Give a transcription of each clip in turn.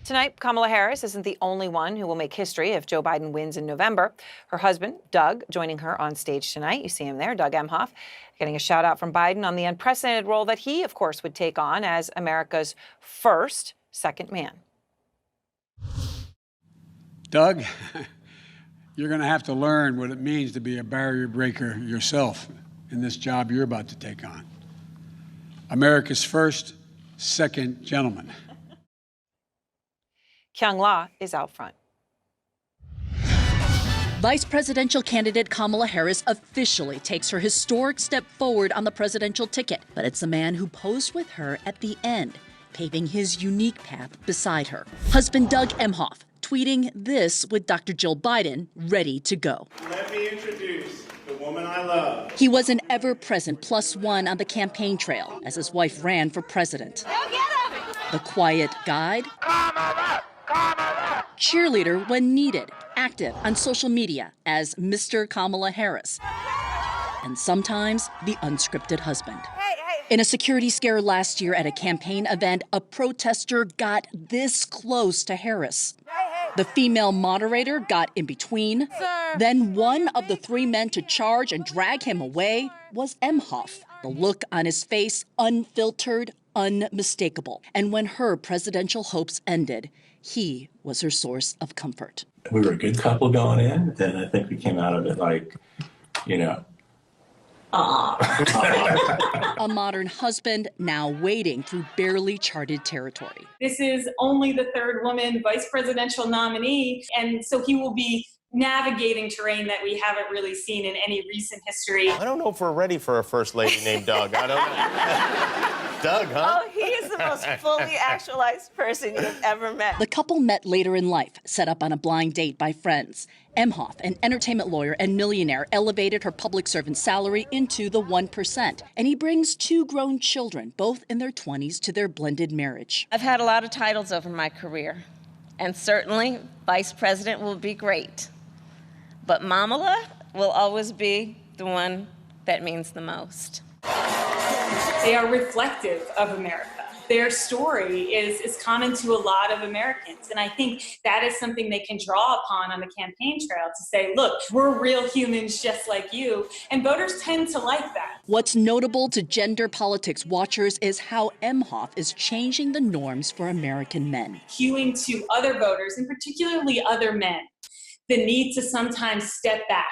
Tonight, Kamala Harris isn't the only one who will make history if Joe Biden wins in November. Her husband, Doug, joining her on stage tonight. You see him there, Doug Emhoff, getting a shout out from Biden on the unprecedented role that he, of course, would take on as America's first second man. Doug, you're going to have to learn what it means to be a barrier breaker yourself in this job you're about to take on. America's first second gentleman. Kyung-La is out front. Vice presidential candidate Kamala Harris officially takes her historic step forward on the presidential ticket. But it's the man who posed with her at the end, paving his unique path beside her. Husband Doug Emhoff tweeting this with Dr. Jill Biden ready to go. Let me introduce the woman I love. He was an ever-present +1 on the campaign trail as his wife ran for president. Go get him! The quiet guide, cheerleader when needed, active on social media as Mr. Kamala Harris, and sometimes the unscripted husband. In a security scare last year at a campaign event, a protester got this close to Harris. The female moderator got in between. Then one of the three men to charge and drag him away was Emhoff. The look on his face, unfiltered, unmistakable. And when her presidential hopes ended, he was her source of comfort. We were a good couple going in, and I think we came out of it like, A modern husband now wading through barely charted territory. This is only the third woman vice presidential nominee, and so he will be navigating terrain that we haven't really seen in any recent history. I don't know if we're ready for a first lady named Doug. I don't know. Doug, huh? Oh, he is the most fully actualized person you've ever met. The couple met later in life, set up on a blind date by friends. Emhoff, an entertainment lawyer and millionaire, elevated her public servant salary into the 1%. And he brings two grown children, both in their 20s, to their blended marriage. I've had a lot of titles over my career, and certainly vice president will be great. But Kamala will always be the one that means the most. They are reflective of America. Their story is common to a lot of Americans. And I think that is something they can draw upon on the campaign trail to say, look, we're real humans just like you. And voters tend to like that. What's notable to gender politics watchers is how Emhoff is changing the norms for American men. Cueing to other voters, and particularly other men, the need to sometimes step back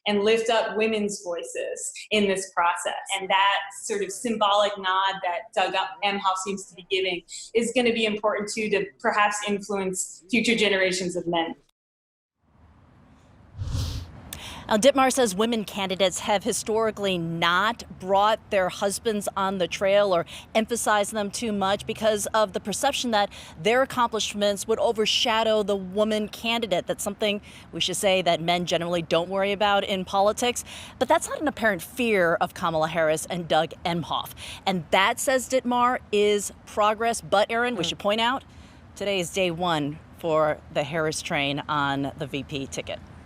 and lift up women's voices in this process. And that sort of symbolic nod that Doug Emhoff seems to be giving is going to be important too, to perhaps influence future generations of men. Now, Dittmar says women candidates have historically not brought their husbands on the trail or emphasized them too much because of the perception that their accomplishments would overshadow the woman candidate. That's something we should say that men generally don't worry about in politics. But that's not an apparent fear of Kamala Harris and Doug Emhoff. And that, says Dittmar, is progress. But, Aaron, we should point out, today is day one for the Harris train on the VP ticket.